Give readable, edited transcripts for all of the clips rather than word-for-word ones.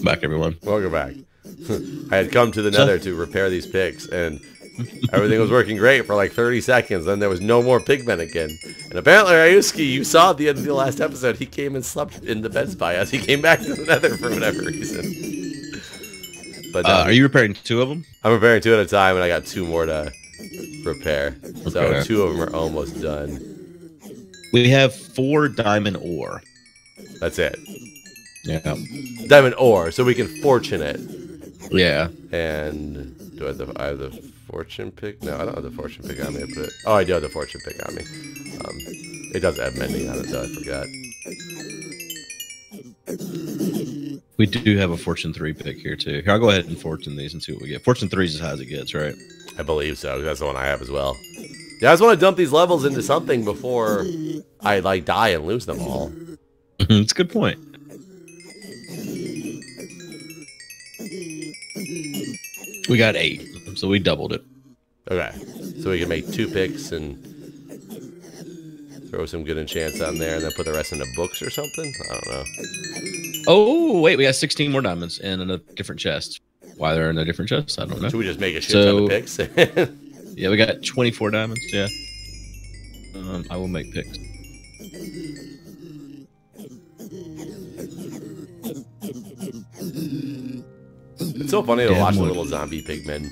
back, everyone. Welcome back. I had come to the nether to repair these pigs, and everything was working great for like 30 seconds. Then there was no more pigmen again. And apparently, Ryusuke, you saw at the end of the last episode, he came and slept in the beds by us. He came back to the nether for whatever reason. But are you repairing 2 of them? I'm repairing 2 at a time, and I got 2 more to repair. So Okay. 2 of them are almost done. We have 4 diamond ore. That's it. Yeah. Diamond ore, so we can fortune it. Yeah. And do I have the fortune pick? No, I don't have the fortune pick on me. Oh, I do have the fortune pick on me. It does have mending on it, though. I forgot. We do have a Fortune 3 pick here, too. Here, I'll go ahead and Fortune these and see what we get. Fortune 3 is as high as it gets, right? I believe so. That's the one I have as well. Yeah, I just want to dump these levels into something before I, like, die and lose them all. It's a good point. We got 8, so we doubled it. Okay. So we can make 2 picks and throw some good enchants on there and then put the rest into books or something? I don't know. Oh, wait, we got 16 more diamonds in a different chest. Why they're in a different chest, I don't know. Should we just make a shit ton of picks? Yeah, we got 24 diamonds, yeah. I will make picks. It's so funny to watch the little zombie pigmen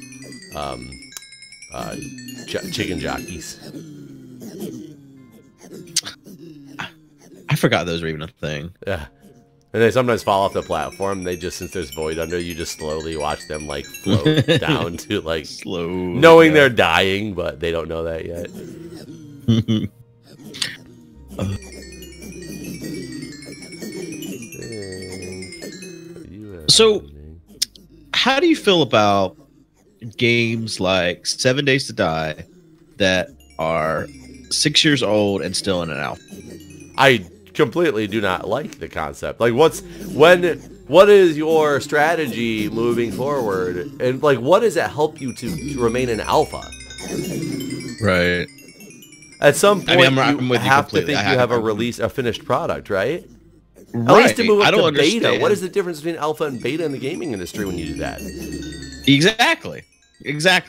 chicken jockeys. I forgot those were even a thing. Yeah. And they sometimes fall off the platform. They just, since there's void under, you just slowly watch them like float down to like slow, knowing they're dying, but they don't know that yet. So, how do you feel about games like 7 Days to Die that are 6 years old and still in an alpha? I completely do not like the concept. Like, what is your strategy moving forward, and like what does it help you to remain an alpha? Right. At some point, I mean, you have to think you have a finished product, right? Right. At least to move up to understand. beta. What is the difference between alpha and beta in the gaming industry when you do that? Exactly.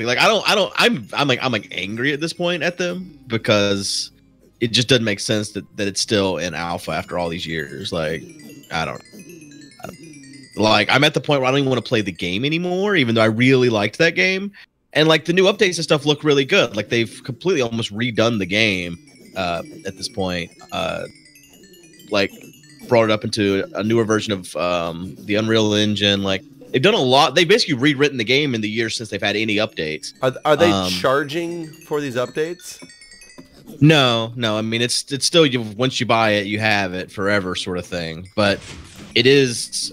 Like I'm like angry at this point at them because it just doesn't make sense that it's still in alpha after all these years. Like, I don't like, I'm at the point where I don't even want to play the game anymore, even though I really liked that game. And like the new updates and stuff look really good. Like they've completely almost redone the game at this point. Like brought it up into a newer version of the Unreal Engine. Like they've done a lot. They basically rewritten the game in the years since they've had any updates. Are they charging for these updates? No. I mean, it's still, once you buy it, you have it forever, sort of thing. But it is.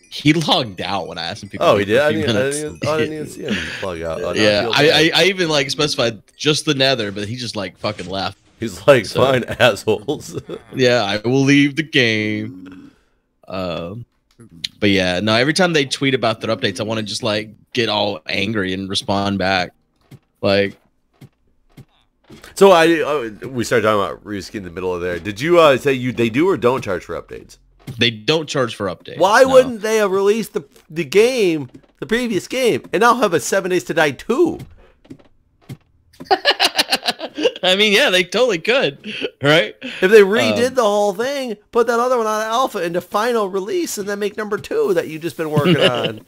He logged out when I asked him. Oh, he did. I didn't even see him log out. Yeah, I even like specified just the Nether, but he just like fucking left. He's like, fine, assholes. Yeah, I will leave the game. But yeah, no. Every time they tweet about their updates, I want to just like get all angry and respond back, like. So we started talking about Ryusuke in the middle of there. Did you say they do or don't charge for updates? They don't charge for updates. Why wouldn't they have released the game, the previous game, and now have a 7 Days to Die 2? I mean, yeah, they totally could, right? If they redid the whole thing, put that other one on alpha into final release, and then make number 2 that you've just been working on,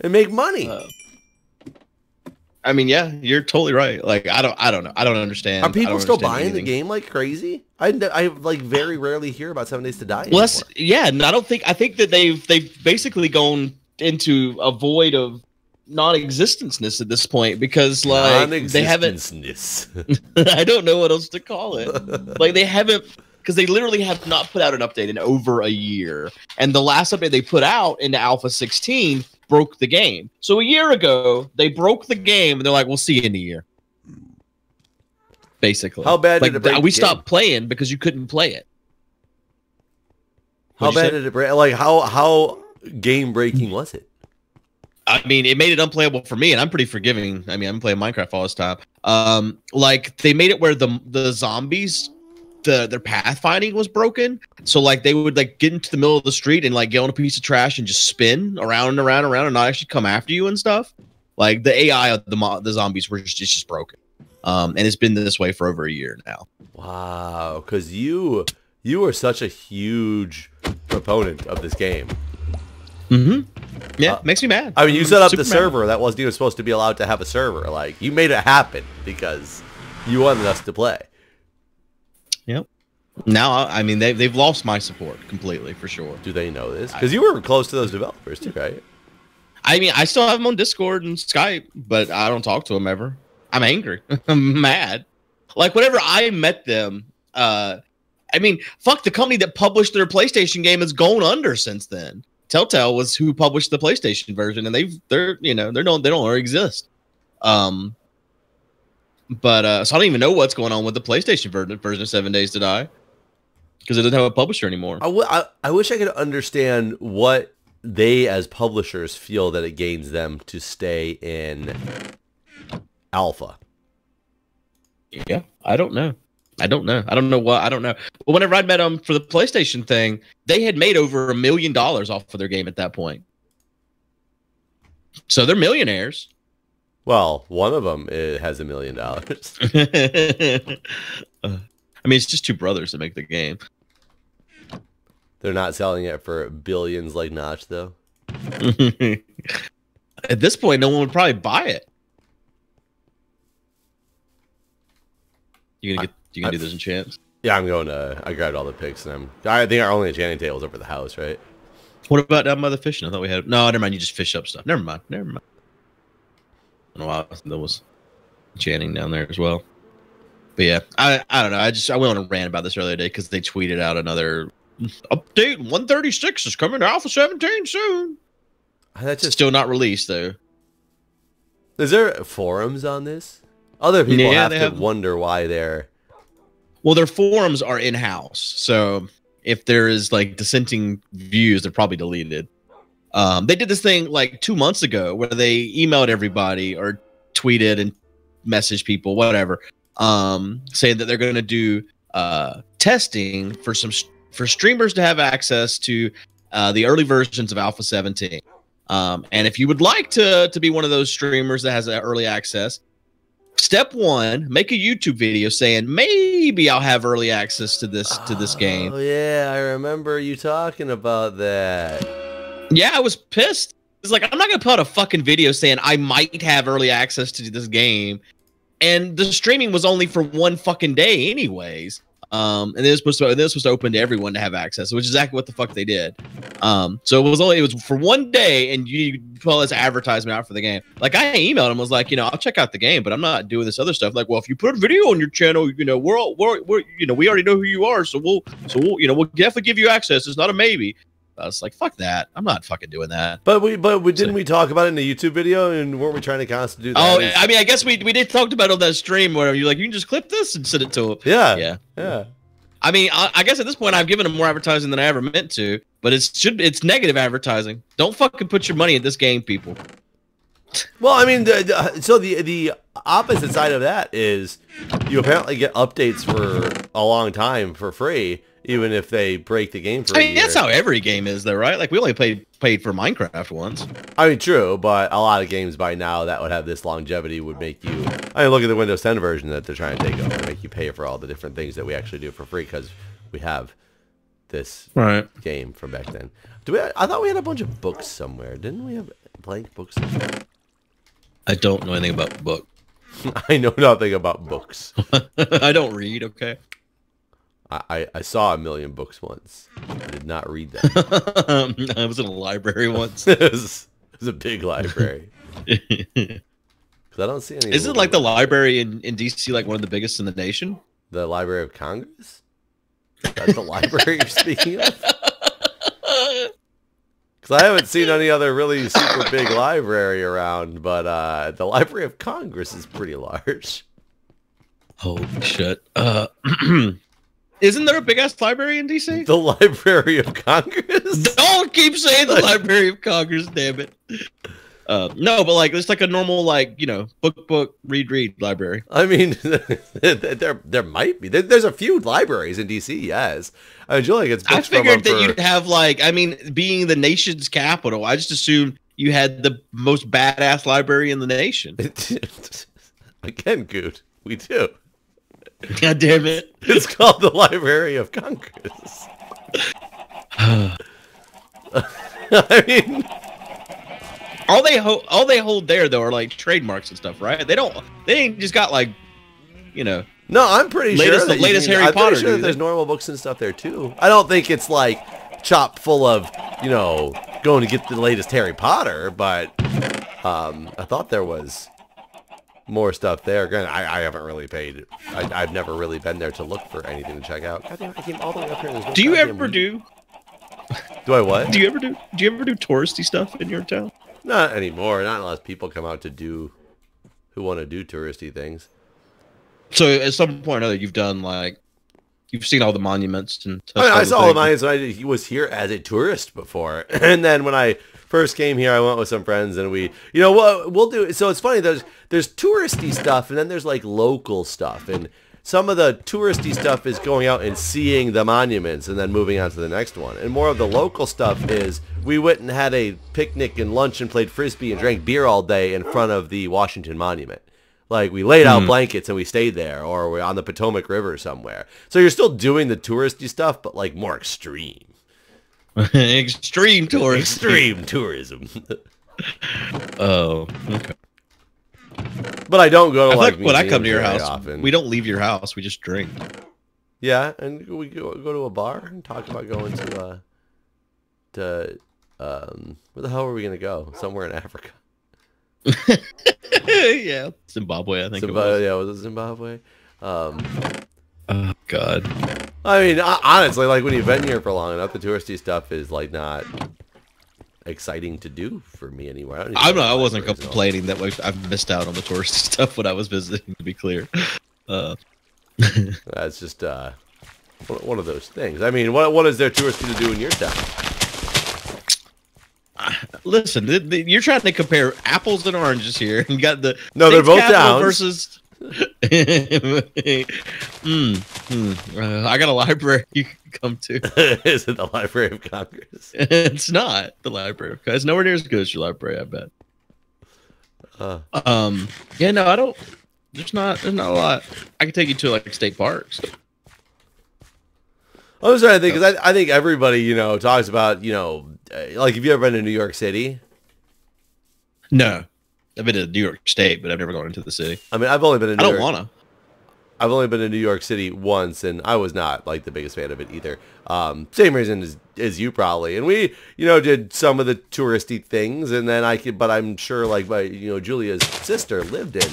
and make money. I mean, yeah, you're totally right. Like, I don't know. I don't understand. Are people still buying the game like crazy? I like very rarely hear about 7 Days to Die anymore. Well, yeah, and I think that they've basically gone into a void of non-existenceness at this point because like they haven't. I don't know what else to call it. Like they haven't, because they literally have not put out an update in over a year, and the last update they put out into Alpha 16 broke the game. So a year ago they broke the game, and they're like, "We'll see you in a year." Basically, how bad like, did it break? We stopped playing because you couldn't play it. How bad did it break? Like how game breaking was it? I mean, it made it unplayable for me, and I'm pretty forgiving. I mean, I'm playing Minecraft all this time. Like they made it where the zombies their pathfinding was broken. So like they would like get into the middle of the street and like get on a piece of trash and just spin around and around and around and not actually come after you and stuff. Like the AI of the zombies were just broken. And it's been this way for over a year now. Wow, because you are such a huge proponent of this game. Yeah, makes me mad. I mean, you set up the Super server mad. that wasn't even supposed to be allowed to have a server. Like, you made it happen because you wanted us to play. Yep. Now, I mean, they've lost my support completely, for sure. Do they know this? Because you were close to those developers too, right? I mean, I still have them on Discord and Skype, but I don't talk to them ever. I'm angry. I'm mad. Like, whenever I met them, I mean, fuck, the company that published their PlayStation game has gone under since then. Telltale was who published the PlayStation version, and they don't already exist. So I don't even know what's going on with the PlayStation version of 7 Days to Die, because it doesn't have a publisher anymore. I wish I could understand what they as publishers feel that it gains them to stay in alpha. Yeah, I don't know. I don't know. But whenever I met them for the PlayStation thing, they had made over $1 million off of their game at that point. So they're millionaires. Well, one of them has $1 million. I mean, it's just two brothers that make the game. They're not selling it for billions like Notch, though. At this point, no one would probably buy it. You gonna do those enchants? Yeah, I'm going to. I grabbed all the picks, and I think our only enchanting table is over the house, right? What about down by the fishing? I thought we had. No, never mind. You just fish up stuff. Never mind. I don't know why there was enchanting down there as well. But yeah, I don't know. I went on a rant about this earlier today because they tweeted out another update. 136 is coming to Alpha 17 soon. That's just still not released though. Is there forums on this? Other people have to wonder why they're. Well, their forums are in-house, so if there is like dissenting views, they're probably deleted. They did this thing like 2 months ago where they emailed everybody or tweeted and messaged people, whatever, saying that they're going to do testing for streamers to have access to the early versions of Alpha 17. And if you would like to be one of those streamers that has early access, step one, make a YouTube video saying maybe I'll have early access to this game. Oh yeah, I remember you talking about that. Yeah, I was pissed. It's like, I'm not gonna put out a fucking video saying I might have early access to this game, and the streaming was only for one fucking day, anyways. And it was supposed to open to everyone to have access, which is exactly what the fuck they did. So it was for one day, and you put all this advertisement out for the game. Like, I emailed him, was like, I'll check out the game, but I'm not doing this other stuff. Like, well, if you put a video on your channel, we're we already know who you are, so we'll definitely give you access. It's not a maybe. I was like, fuck that. I'm not fucking doing that. But didn't we talk about it in the YouTube video, and weren't we trying to constantly do that? Oh, I mean, I guess we did talk about it on that stream where you're like, you can just clip this and send it to him. Yeah. I mean, I guess at this point I've given him more advertising than I ever meant to, but it's negative advertising. Don't fucking put your money in this game, people. Well, I mean, so the opposite side of that is you apparently get updates for a long time for free, even if they break the game for a year. That's how every game is, though, right? Like, we only paid for Minecraft once. I mean, true, but a lot of games by now that would have this longevity would make you... I mean, look at the Windows 10 version that they're trying to take over, make you pay for all the different things that we actually do for free because we have this game from back then. I thought we had a bunch of books somewhere. Didn't we have blank books somewhere? I don't know anything about books. I know nothing about books. I don't read, okay? I saw 1 million books once. I did not read them. I was in a library once. It was a big library. Because I don't see any. Is it like the library in DC, like one of the biggest in the nation? The Library of Congress? Is that the library you're speaking of? Because I haven't seen any other really super big library around, but the Library of Congress is pretty large. Holy shit. Isn't there a big-ass library in DC? The Library of Congress? Don't keep saying the Library of Congress, damn it. No, but like it's like a normal like book read library. I mean, there might be. There's a few libraries in DC. Yes, I mean, Julia gets books. I figured that you'd have like, I mean, being the nation's capital, I just assumed you had the most badass library in the nation. Again, Guude, we do. God damn it! It's called the Library of Congress. I mean, all they hold there though are like trademarks and stuff, right? They ain't just got like, No, I'm pretty sure the latest Harry I'm Potter. Pretty sure that there's normal books and stuff there too. I don't think it's like chock full of going to get the latest Harry Potter, but I thought there was more stuff there. Again, I haven't really paid. I've never really been there to look for anything to check out. Goddamn, I came all the way up here. No do you ever do? Do I what? Do you ever do touristy stuff in your town? Not anymore. Not unless people come out who want to do touristy things. So at some point or another, you've seen all the monuments and. I saw all the monuments. He was here as a tourist before, and then when I first came here, I went with some friends, and we, what we'll do. So it's funny. There's touristy stuff, and then there's like local stuff, and some of the touristy stuff is going out and seeing the monuments, and then moving on to the next one. And more of the local stuff is we went and had a picnic and lunch and played frisbee and drank beer all day in front of the Washington Monument. Like, we laid out blankets and we stayed there, or we're on the Potomac River somewhere. So you're still doing the touristy stuff, but like more extreme. Extreme tourism. Extreme tourism. Oh, okay. But I don't go to like when I come to your house, often. We don't leave your house. We just drink. Yeah, and we go to a bar and talk about going to where the hell are we gonna go? Somewhere in Africa. Yeah, Zimbabwe. I think it was. Yeah, was it Zimbabwe? Oh God. I mean, honestly, like when you've been here for long enough, the touristy stuff is like not exciting to do for me anymore. I wasn't complaining that I've missed out on the touristy stuff when I was visiting. To be clear, that's just one of those things. I mean, what is there touristy to do in your town? Listen, you're trying to compare apples and oranges here. You got the they're both towns versus. I got a library you can come to. Is it the Library of Congress? It's not the Library of Congress. It's nowhere near as good as your library, I bet. Yeah, no, I don't. There's not a lot. I can take you to like state parks. I was trying to think because I think everybody talks about like have you ever been to New York City? No, I've been to New York State, but I've never gone into the city. I mean, I've only been to New York. I don't wanna. I've only been to New York City once, and I was not like the biggest fan of it either. Same reason as you probably. And we, did some of the touristy things, and then but I'm sure like Julia's sister lived in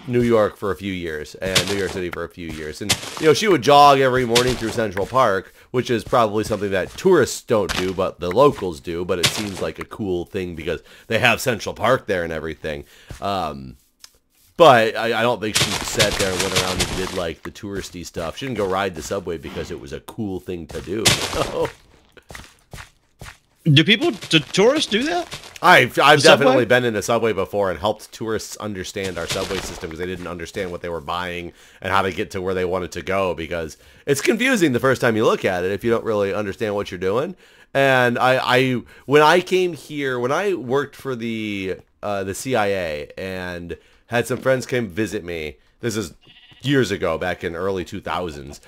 New York for a few years and New York City for a few years. And, she would jog every morning through Central Park, which is probably something that tourists don't do, but the locals do. But it seems like a cool thing because they have Central Park there and everything. But I don't think she sat there and went around and did like the touristy stuff. She didn't go ride the subway because it was a cool thing to do. Do tourists do that? I've definitely been in a subway before and helped tourists understand our subway system because they didn't understand what they were buying and how to get to where they wanted to go because it's confusing the first time you look at it if you don't really understand what you're doing. And when I came here, when I worked for the CIA and had some friends came visit me, this is years ago, back in early 2000s,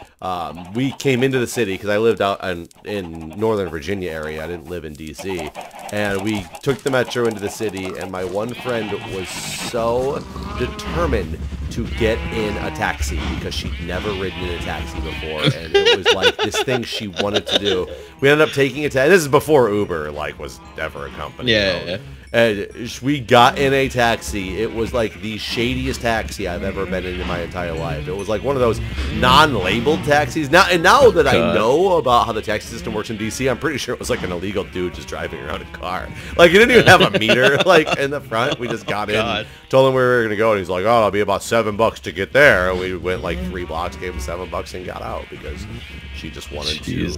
we came into the city because I lived out in Northern Virginia area. I didn't live in D.C. And we took the metro into the city, and my one friend was so determined to get in a taxi because she'd never ridden in a taxi before, and it was like this thing she wanted to do. We ended up taking a taxi. This is before Uber was ever a company. Yeah. And we got in a taxi. It was like the shadiest taxi I've ever been in my entire life. It was like one of those non-labeled taxis. Now that I know about how the taxi system works in DC, I'm pretty sure it was like an illegal dude just driving around a car. Like, he didn't even have a meter like in the front. We just got in, told him where we were going to go, and he's like, oh, it'll be about $7 to get there. And we went like 3 blocks, gave him $7 and got out because she just wanted to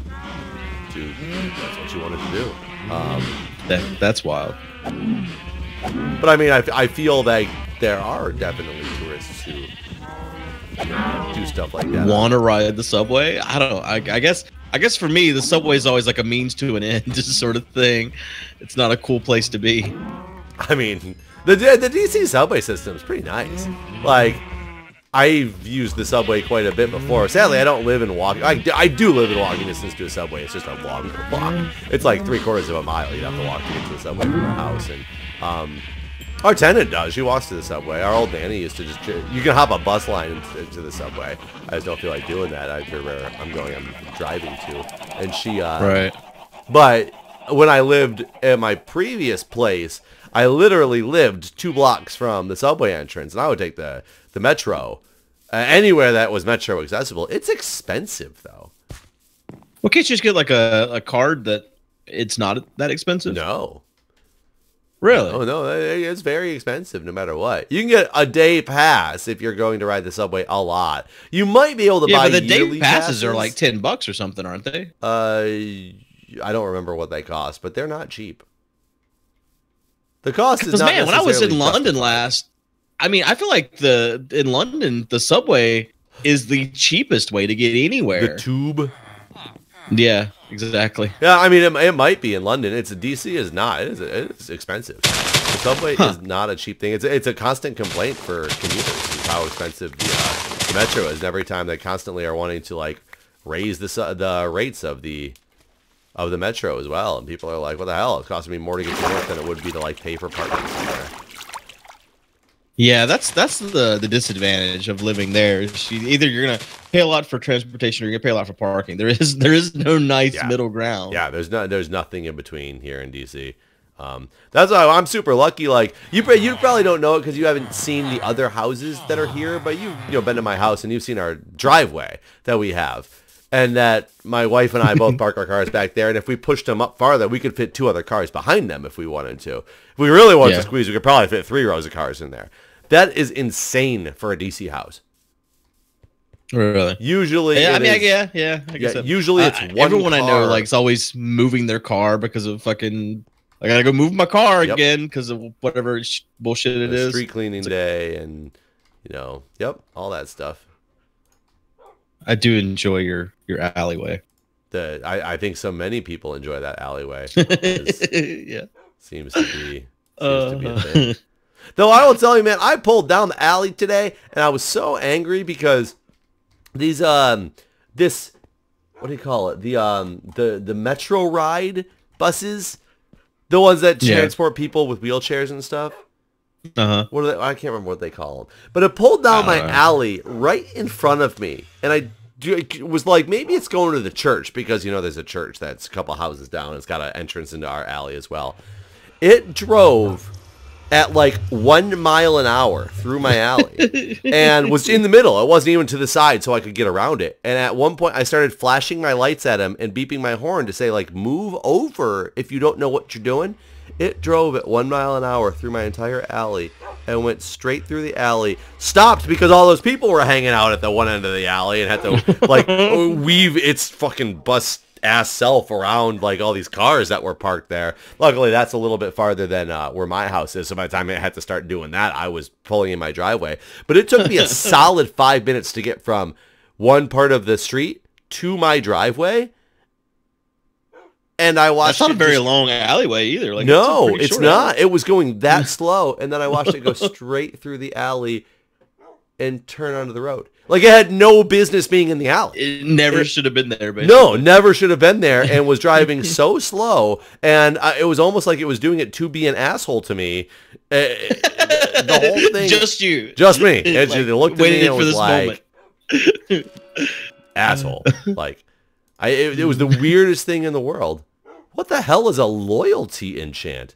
That's what you wanted to do. That's wild. But I mean, I feel like there are definitely tourists who do stuff like that. Want to ride the subway? I don't know. I guess for me, the subway is always like a means to an end, just sort of thing. It's not a cool place to be. I mean, the DC subway system is pretty nice. Like, I've used the subway quite a bit before. Sadly, I don't live in walking. I do live in walking distance to a subway. It's just a long walk. It's like 3/4 of a mile you'd have to walk to get to the subway from our house. And our tenant does. She walks to the subway. Our old nanny used to just... You can hop a bus line into the subway. I just don't feel like doing that. I figure where I'm driving to. And she... Right. But when I lived at my previous place, I literally lived 2 blocks from the subway entrance. And I would take the metro. Anywhere that was metro accessible. It's expensive, though. Well, can't you just get like a card that it's not that expensive? No. Really? Oh, no, it's very expensive no matter what. You can get a day pass if you're going to ride the subway a lot. You might be able to buy but the day passes passes are like $10 or something, aren't they? I don't remember what they cost, but they're not cheap. The cost is not man, when I was in London justified. last, I mean, I feel like in London, the subway is the cheapest way to get anywhere. The tube? Yeah, exactly. Yeah, I mean, it might be in London. DC is not. It's expensive. The subway is not a cheap thing. It's a constant complaint for commuters is how expensive the metro is. And every time they constantly are wanting to like raise the rates of the metro as well, and people are like, "What the hell? It's costing me more to get to work than it would be to like pay for parking somewhere." Yeah, that's the disadvantage of living there. Either you're gonna pay a lot for transportation or you're gonna pay a lot for parking. There is no nice middle ground. Yeah, there's nothing in between here in DC. That's why I'm super lucky. Like you probably don't know it because you haven't seen the other houses that are here, but you've been to my house and you've seen our driveway that we have, and that my wife and I both park our cars back there. And if we pushed them up farther, we could fit 2 other cars behind them if we wanted to. If we really wanted to squeeze, we could probably fit 3 rows of cars in there. That is insane for a DC house. Really? Usually, yeah. I mean, yeah. I guess usually it's one. Everyone car. I know like is always moving their car because of fucking. I gotta go move my car again because of whatever bullshit it is. Street cleaning day and all that stuff. I do enjoy your alleyway. I think so many people enjoy that alleyway. Yeah, seems to be a thing. Though I will tell you, man, I pulled down the alley today, and I was so angry because these this what do you call it? The Metro Ride buses, the ones that transport people with wheelchairs and stuff. What are they? I can't remember what they call them. But it pulled down my alley right in front of me, and I was like, maybe it's going to the church because there's a church that's a couple houses down. It's got an entrance into our alley as well. It drove at like 1 mile an hour through my alley and was in the middle. It wasn't even to the side so I could get around it. And at one point I started flashing my lights at him and beeping my horn to say like, move over if you don't know what you're doing. It drove at 1 mile an hour through my entire alley and went straight through the alley. Stopped because all those people were hanging out at the one end of the alley and had to like weave its fucking bus ass self around like all these cars that were parked there. Luckily, that's a little bit farther than where my house is. So by the time I had to start doing that, I was pulling in my driveway. But it took me a solid 5 minutes to get from one part of the street to my driveway. And I watched. That's not a very long alleyway either. Like, no, it's not. Alley. It was going that slow, and then I watched it go straight through the alley and turn onto the road. Like it had no business being in the alley. It never should have been there. Basically. No, never should have been there, and was driving so slow, and it was almost like it was doing it to be an asshole to me. The whole thing, just me. It like, looked at me and was like, asshole. Like, it was the weirdest thing in the world. What the hell is a loyalty enchant?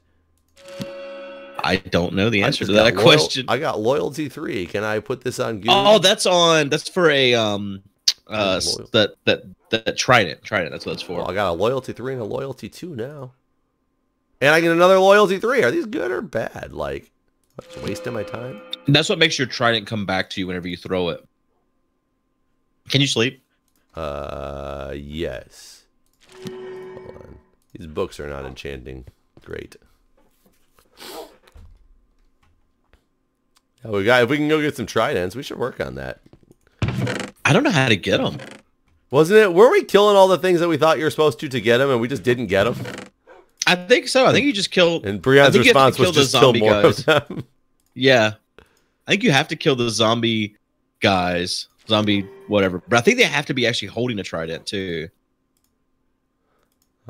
I don't know the answer to that question. I got loyalty 3. Can I put this on Guude? Oh, that's for a that trident. That's what it's for. Well, I got a loyalty 3 and a loyalty 2 now. And I get another loyalty 3. Are these good or bad? Like, just wasting my time? That's what makes your trident come back to you whenever you throw it. Can you sleep? Yes. These books are not enchanting. Great. Oh, if we can go get some tridents, we should work on that. I don't know how to get them. Wasn't it? Were we killing all the things that we thought you were supposed to get them, and we just didn't get them? I think so. I think you just killed. And Brianne's response was just kill more of them. Yeah, I think you have to kill the zombie guys, zombie whatever. But I think they have to be actually holding a trident too.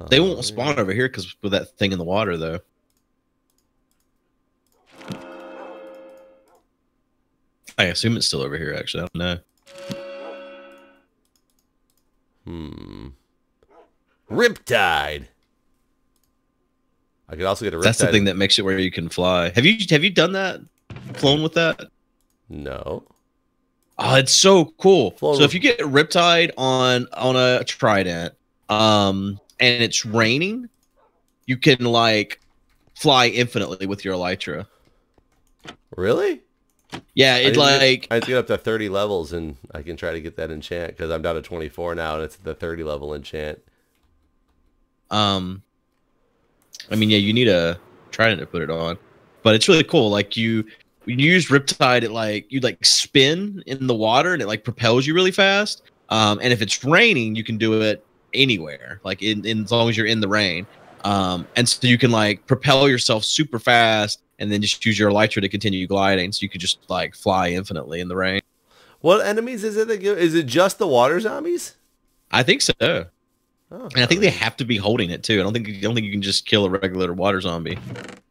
They won't spawn over here because with that thing in the water, though. I assume it's still over here. Actually, I don't know. Riptide. I could also get a riptide. That's the thing that makes it where you can fly. Have you done that? Flown with that? No. Oh, it's so cool. Flown so if you get riptide on a trident, and it's raining, you can like fly infinitely with your elytra. Really? Yeah, it like I have to get up to 30 levels, and I can try to get that enchant because I'm down to 24 now, and it's the 30 level enchant. I mean, yeah, you need a trident to put it on, but it's really cool. Like when you use riptide, it like you like spin in the water, and it like propels you really fast. And if it's raining, you can do it anywhere, like in as long as you're in the rain. And so you can like propel yourself super fast, and then just use your elytra to continue gliding, so you could just like fly infinitely in the rain. What enemies is it? Is it just the water zombies? I think so. Oh, and I think they have to be holding it too. I don't think you can just kill a regular water zombie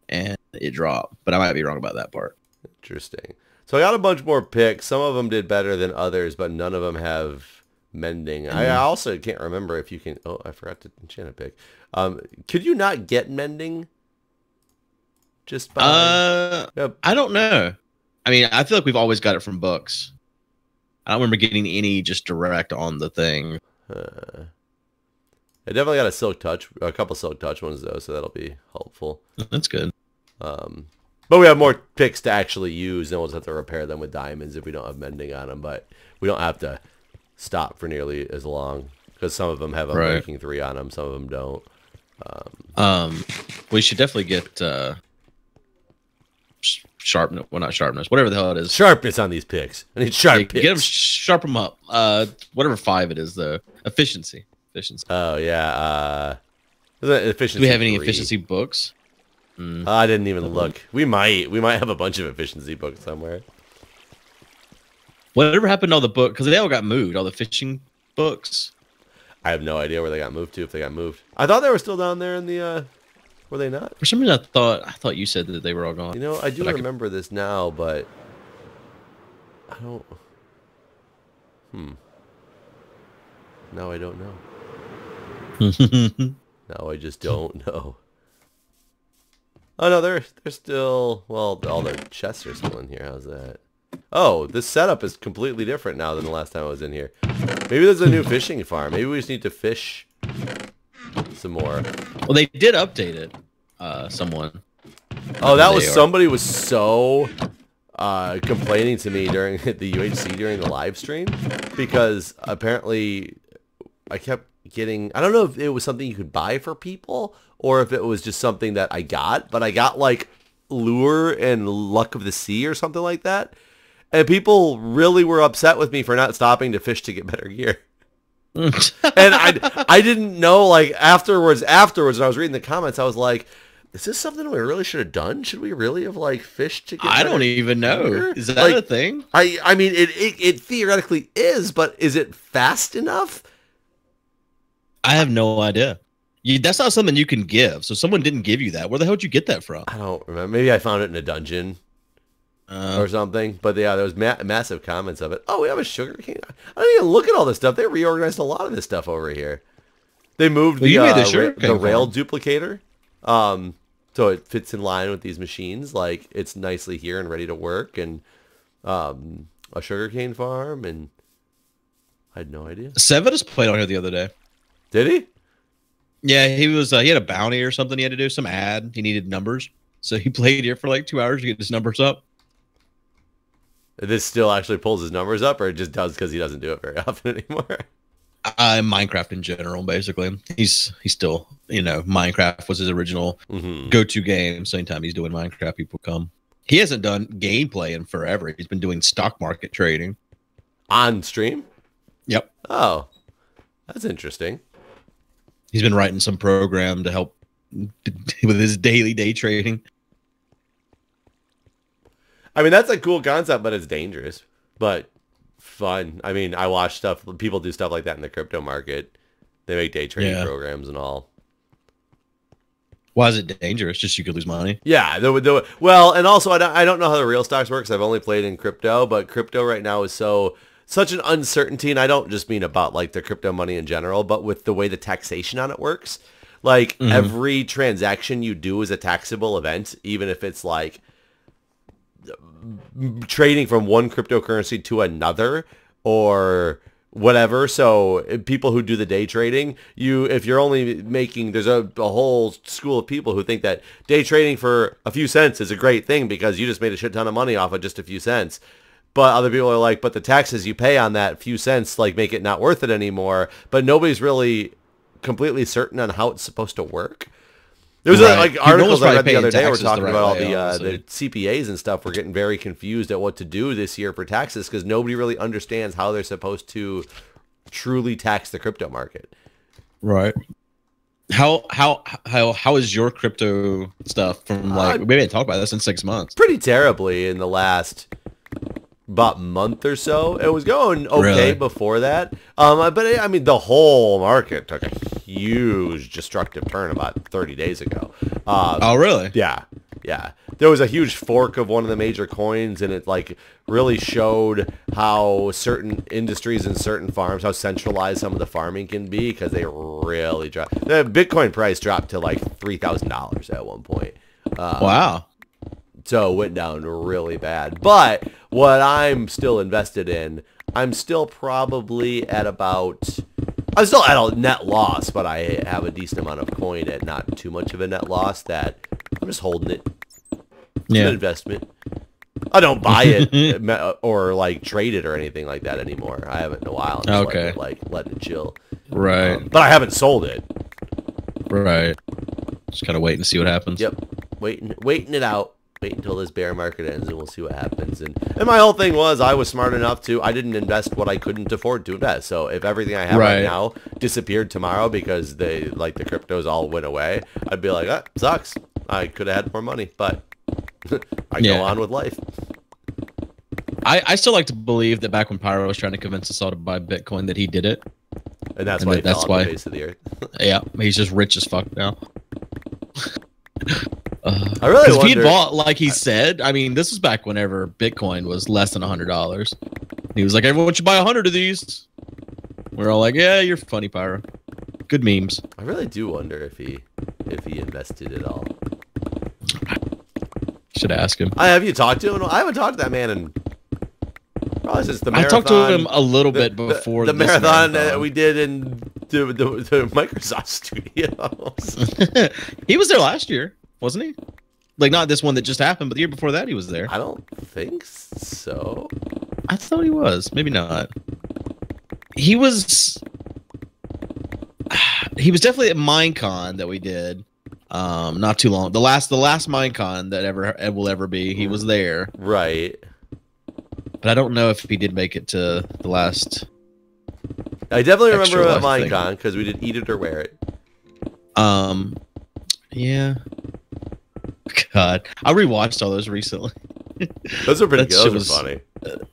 and it drop. But I might be wrong about that part. Interesting. So I got a bunch more picks. Some of them did better than others, but none of them have mending. I also can't remember if you can. Oh, I forgot to enchant a pick. Could you not get mending? Just by I don't know. I mean, I feel like we've always got it from books. I don't remember getting any just direct on the thing. I definitely got a couple silk touch ones though, so that'll be helpful. That's good. But we have more picks to actually use, and we'll just have to repair them with diamonds if we don't have mending on them. But we don't have to stop for nearly as long because some of them have a ranking 3 on them, some of them don't. We should definitely get sharpness. Well, not sharpness. Whatever the hell it is. Sharpness on these picks. I need sharp picks. Get them, sharp them up. Whatever 5 it is, though. Efficiency. Oh yeah. Efficiency. Do we have any 3. efficiency books? I didn't even look. We might have a bunch of efficiency books somewhere. Whatever happened to all the books? Because they all got moved. All the fishing books. I have no idea where they got moved to. If they got moved, I thought they were still down there in the. Were they not? For some reason, I thought you said that they were all gone. You know, I do remember this now, but I don't. Now I don't know. Now I just don't know. Oh no, they're still, well, all their chests are still in here. How's that? Oh, this setup is completely different now than the last time I was in here. Maybe there's a new fishing farm. Maybe we just need to fish some more. Well, they did update it. Someone. Oh, that was somebody was so complaining to me during the UHC during the live stream because apparently I kept getting, I don't know if it was something you could buy for people or if it was just something that I got, but I got like lure and luck of the sea or something like that. And people really were upset with me for not stopping to fish to get better gear. And I didn't know, like afterwards when I was reading the comments, I was like, is this something we really should have done? Should we really have like fished to get I don't even know. Gear? Is that like, a thing? I mean it theoretically is, but is it fast enough? I have no idea. That's not something you can give. So someone didn't give you that. Where the hell did you get that from? I don't remember. Maybe I found it in a dungeon or something. But yeah, there was massive comments of it. Oh, we have a sugar cane. I don't even look at all this stuff. They reorganized a lot of this stuff over here. They moved the rail duplicator, so it fits in line with these machines. Like it's nicely here and ready to work, and a sugarcane farm. And I had no idea. Seven played on here the other day. Did he? Yeah, he was. He had a bounty or something. He had to do some ad. He needed numbers, so he played here for like 2 hours to get his numbers up. This still actually pulls his numbers up, or it just does because he doesn't do it very often anymore? Minecraft in general, basically. He's still, Minecraft was his original go-to game. So anytime he's doing Minecraft, people come. He hasn't done gameplay in forever. He's been doing stock market trading on stream. Yep. Oh, that's interesting. He's been writing some program to help with his daily day trading. I mean, that's a cool concept, but it's dangerous. But fun. I mean, I watch stuff. People do stuff like that in the crypto market. They make day trading programs and all. Why is it dangerous? Just you could lose money. Yeah. Well, and also I don't know how the real stocks work. 'Cause I've only played in crypto, but crypto right now is such an uncertainty, and I don't just mean about like the crypto money in general, but with the way the taxation on it works. Like every transaction you do is a taxable event, even if it's like trading from one cryptocurrency to another or whatever. So people who do the day trading, if you're only making, there's a whole school of people who think that day trading for a few cents is a great thing because you just made a shit ton of money off of just a few cents. But other people are like, but the taxes you pay on that few cents like make it not worth it anymore. But nobody's really completely certain on how it's supposed to work. There was articles I read the other day were talking about all the CPAs and stuff. We're getting very confused at what to do this year for taxes because nobody really understands how they're supposed to truly tax the crypto market. Right. How is your crypto stuff from we haven't talked about this in 6 months? Pretty terribly in the last about month or so. It was going okay before that. But I mean, the whole market took a huge destructive turn about 30 days ago. Oh, really? Yeah. Yeah. There was a huge fork of one of the major coins, and it like really showed how certain industries and certain farms, how centralized some of the farming can be because they really dropped. The Bitcoin price dropped to like $3,000 at one point. Wow. So it went down really bad. But what I'm still invested in, I'm still probably at about... I'm still at a net loss, but I have a decent amount of coin at not too much of a net loss that I'm just holding it. It's an investment. I don't buy it or like trade it or anything like that anymore. I haven't in a while. I'm just letting it chill. Right. But I haven't sold it. Right. Just kind of waiting to see what happens. Yep. Waiting it out. Wait until this bear market ends and we'll see what happens. And my whole thing was I was smart enough to, I didn't invest what I couldn't afford to invest. So if everything I have right now disappeared tomorrow because the cryptos all went away, I'd be like, that sucks. I could have had more money, but I go on with life. I still like to believe that back when Pyro was trying to convince us all to buy Bitcoin that he did it. And that's why he fell off the face of the earth. Yeah, he's just rich as fuck now. I really wonder. If he had bought, like he said, I mean, this was back whenever Bitcoin was less than $100. He was like, everyone should buy 100 of these. We're all like, yeah, you're funny, Pyro. Good memes. I really do wonder if he invested at all. Should ask him. Have you talked to him? I haven't talked to that man in probably since the marathon. I talked to him a little bit before the marathon that we did in the Microsoft studios. He was there last year, wasn't he? Like, not this one that just happened, but the year before that he was there. I don't think so. I thought he was. Maybe not. He was definitely at Minecon that we did. Not too long. The last Minecon that will ever be. He was there. Right. But I don't know if he did make it to the last. I definitely remember at Minecon because we did Eat It or Wear It. Yeah. God, I rewatched all those recently. Those are pretty good. Those were funny.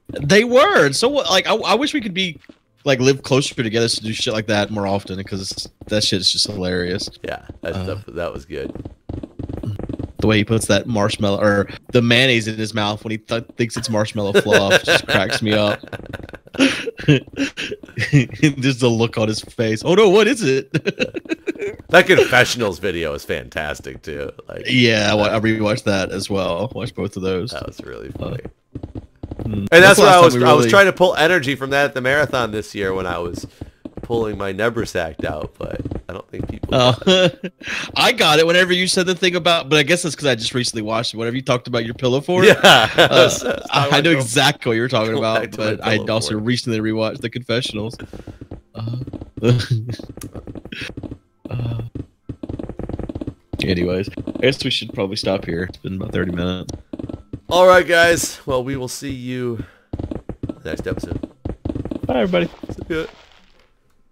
They were. And so what? Like, I wish we could be live closer together to do shit like that more often because that shit is just hilarious. Yeah, that was good. The way he puts that marshmallow or the mayonnaise in his mouth when he thinks it's marshmallow fluff just cracks me up. Just the look on his face. Oh no, what is it? That confessionals video is fantastic too. Yeah, I rewatched that as well. Watched both of those. That was really funny. And that's what I was trying to pull energy from that at the marathon this year when I was pulling my Nebrasack out, but I don't think people I got it whenever you said the thing about, but I guess that's because I just recently watched it. Whenever you talked about your pillow fort, I know exactly what you were talking about, but I also recently rewatched the confessionals. Anyways, I guess we should probably stop here. It's been about 30 minutes. All right, guys. Well, we will see you next episode. Bye, everybody. See ya.